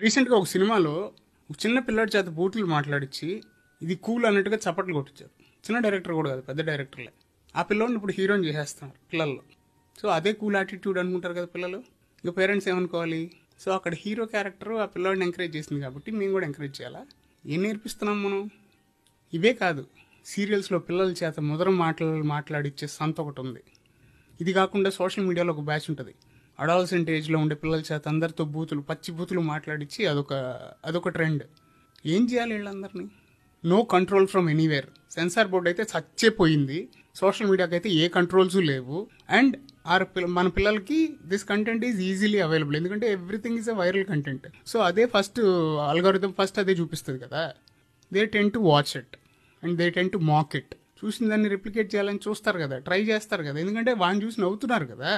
రీసెంట్గా ఒక సినిమాలో ఒక చిన్న పిల్లాడి చేత బూతులు మాట్లాడించి ఇది కూల్ అన్నట్టుగా చప్పట్లు కొట్టించారు. చిన్న డైరెక్టర్ కూడా కాదు, పెద్ద డైరెక్టర్లే. ఆ పిల్లోడిని ఇప్పుడు హీరోని చేసేస్తున్నారు పిల్లల్లో. సో అదే కూల్ యాటిట్యూడ్ అనుకుంటారు కదా పిల్లలు. ఇక పేరెంట్స్ ఏమనుకోవాలి? సో అక్కడ హీరో క్యారెక్టర్ ఆ పిల్లోడిని ఎంకరేజ్ చేసింది కాబట్టి మేము కూడా ఎంకరేజ్ చేయాలా? ఏం నేర్పిస్తున్నాం మనం? ఇవే కాదు, సీరియల్స్లో పిల్లల చేత ముదర మాట్లాడిచ్చే సంత ఒకటి ఉంది. ఇది కాకుండా సోషల్ మీడియాలో ఒక బ్యాచ్ ఉంటుంది. అడాల్సెంట్ ఏజ్లో ఉండే పిల్లల చేత అందరితో పచ్చి బూతులు మాట్లాడించి అదొక ట్రెండ్. ఏం చేయాలి వీళ్ళందరినీ? No control from anywhere. Censor board అయితే చచ్చేపోయింది. సోషల్ మీడియాకి అయితే ఏ కంట్రోల్స్ లేవు. అండ్ మన పిల్లలకి this content is easily available, ఎందుకంటే everything is a viral content. So అదే ఫస్ట్ అల్గారిథం ఫస్ట్ అదే చూపిస్తుంది కదా. They tend to watch it and they tend to mock it. చూసిన దాన్ని రిప్లికేట్ చేయాలని చూస్తారు కదా, ట్రై చేస్తారు కదా, ఎందుకంటే వాడిని చూసి నవ్వుతున్నారు కదా.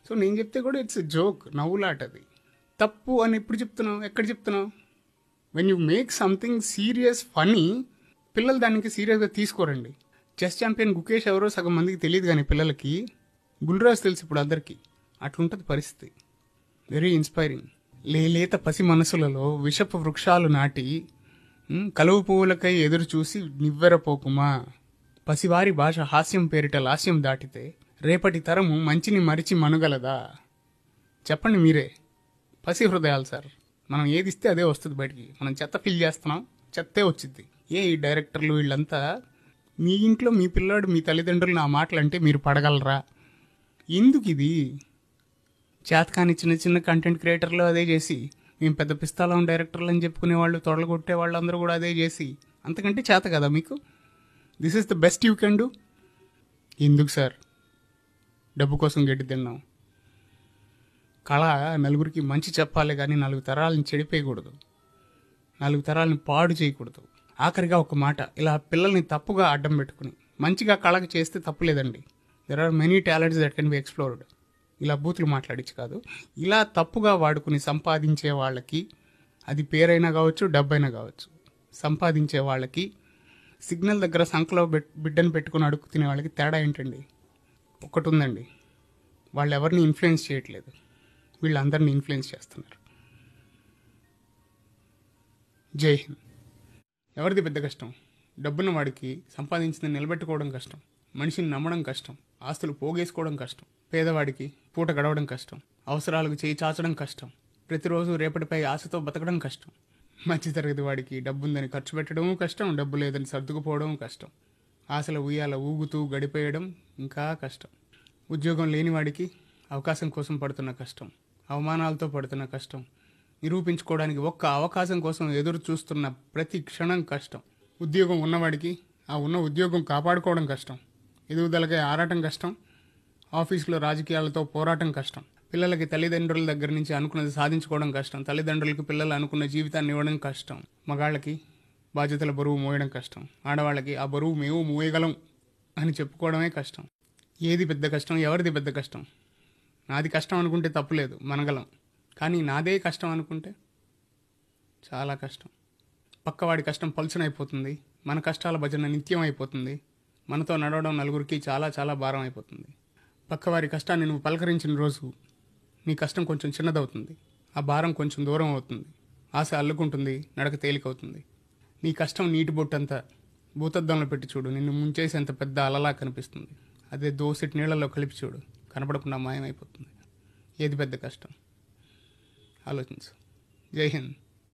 సో నేను చెప్తే కూడా ఇట్స్ జోక్, నవ్వులాట. అది తప్పు అని ఎప్పుడు చెప్తున్నావు? ఎక్కడ చెప్తున్నావు? When you make something serious funny, పిల్లలు దానికి సీరియస్గా తీసుకోరండి. చెస్ ఛాంపియన్ గుకేష్ ఎవరో సగం మందికి తెలియదు, కానీ పిల్లలకి గుల్రాజ్ తెలుసు ఇప్పుడు అందరికీ. అట్లుంటుంది పరిస్థితి. Very inspiring. లేత పసి మనసులలో విషపు వృక్షాలు నాటి కలువ పువ్వులకై ఎదురు చూసి నివ్వెరపోకుమా. పసివారి భాష హాస్యం పేరిట లాస్యం దాటితే రేపటి తరము మంచిని మరిచి మనుగలదా? చెప్పండి మీరే. పసి హృదయాలు సార్. మనం ఏది ఇస్తే అదే వస్తుంది బయటికి. మనం చెత్త ఫిల్ చేస్తున్నాం, చెత్తే వచ్చింది. ఈ డైరెక్టర్లు వీళ్ళంతా మీ ఇంట్లో మీ పిల్లాడు మీ తల్లిదండ్రులు నా మాటలు అంటే మీరు పడగలరా? ఎందుకు ఇది? చేతకాని చిన్న చిన్న కంటెంట్ క్రియేటర్లు అదే చేసి, మేము పెద్ద పిస్తాలం డైరెక్టర్లు అని చెప్పుకునే వాళ్ళు, తొడలు కొట్టే వాళ్ళందరూ కూడా అదే చేసి, అంతకంటే చేత కదా మీకు? This is the best you can do. ఎందుకు సార్ డబ్బు కోసం గడ్డి తిన్నాం? కళ నలుగురికి మంచి చెప్పాలి కానీ 4 తరాలను చెడిపోయకూడదు, 4 తరాలను పాడు చేయకూడదు. ఆఖరిగా ఒక మాట, ఇలా పిల్లల్ని తప్పుగా అడ్డం పెట్టుకుని మంచిగా కళకు చేస్తే తప్పులేదండి. There are many talents that can be explored. ఇలా బూతులు మాట్లాడించి కాదు, ఇలా తప్పుగా వాడుకుని సంపాదించే వాళ్ళకి, అది పేరైనా కావచ్చు డబ్బైనా కావచ్చు, సంపాదించే వాళ్ళకి, సిగ్నల్ దగ్గర సంఖలో బిడ్డను పెట్టుకుని అడుగు తినే వాళ్ళకి తేడా ఏంటండి? ఒకటి ఉందండి, వాళ్ళు ఎవరిని ఇన్ఫ్లుయెన్స్ చేయట్లేదు, వీళ్ళందరినీ ఇన్ఫ్లుయెన్స్ చేస్తున్నారు. జై హింద్. ఎవరిది పెద్ద కష్టం? డబ్బున్న వాడికి సంపాదించింది నిలబెట్టుకోవడం కష్టం, మనిషిని నమ్మడం కష్టం, ఆస్తులు పోగేసుకోవడం కష్టం. పేదవాడికి పూట గడవడం కష్టం, అవసరాలకు చేయి చాచడం కష్టం, ప్రతిరోజు రేపటిపై ఆశతో బతకడం కష్టం. మధ్యతరగతి వాడికి డబ్బుందని ఖర్చు పెట్టడము కష్టం, డబ్బు లేదని సర్దుకుపోవడం కష్టం, ఆశల ఉయ్యాల ఊగుతూ గడిపేయడం ఇంకా కష్టం. ఉద్యోగం లేనివాడికి అవకాశం కోసం పడుతున్న కష్టం, అవమానాలతో పడుతున్న కష్టం, నిరూపించుకోవడానికి ఒక్క అవకాశం కోసం ఎదురు చూస్తున్న ప్రతి క్షణం కష్టం. ఉద్యోగం ఉన్నవాడికి ఆ ఉన్న ఉద్యోగం కాపాడుకోవడం కష్టం, ఎదుగుదలకై ఆరాటం కష్టం, ఆఫీసులో రాజకీయాలతో పోరాటం కష్టం. పిల్లలకి తల్లిదండ్రుల దగ్గర నుంచి అనుకున్నది సాధించుకోవడం కష్టం, తల్లిదండ్రులకి పిల్లలు అనుకున్న జీవితాన్ని ఇవ్వడం కష్టం. మగాళ్ళకి బాధ్యతల బరువు మోయడం కష్టం, ఆడవాళ్ళకి ఆ బరువు మేము మోయగలం అని చెప్పుకోవడమే కష్టం. ఏది పెద్ద కష్టం? ఎవరిది పెద్ద కష్టం? నాది కష్టం అనుకుంటే తప్పులేదు, మనగలం. కానీ నాదే కష్టం అనుకుంటే చాలా కష్టం. పక్కవాడి కష్టం పలుచనైపోతుంది, మన కష్టాల భజన నిత్యం అయిపోతుంది, మనతో నడవడం నలుగురికి చాలా చాలా భారం అయిపోతుంది. పక్కవారి కష్టాన్ని నువ్వు పలకరించిన రోజు నీ కష్టం కొంచెం చిన్నదవుతుంది, ఆ భారం కొంచెం దూరం అవుతుంది, ఆశ అల్లుకుంటుంది, నడక తేలికవుతుంది. నీ కష్టం నీటి బొట్టంతా భూతద్దంలో పెట్టి చూడు, నిన్ను ముంచేసేంత పెద్ద అలలా కనిపిస్తుంది. అదే దోసెటి నీళ్లలో కలిపి చూడు, కనపడకుండా మాయమైపోతుంది. ఏది పెద్ద కష్టం? ఆలోచించు. జై హింద్.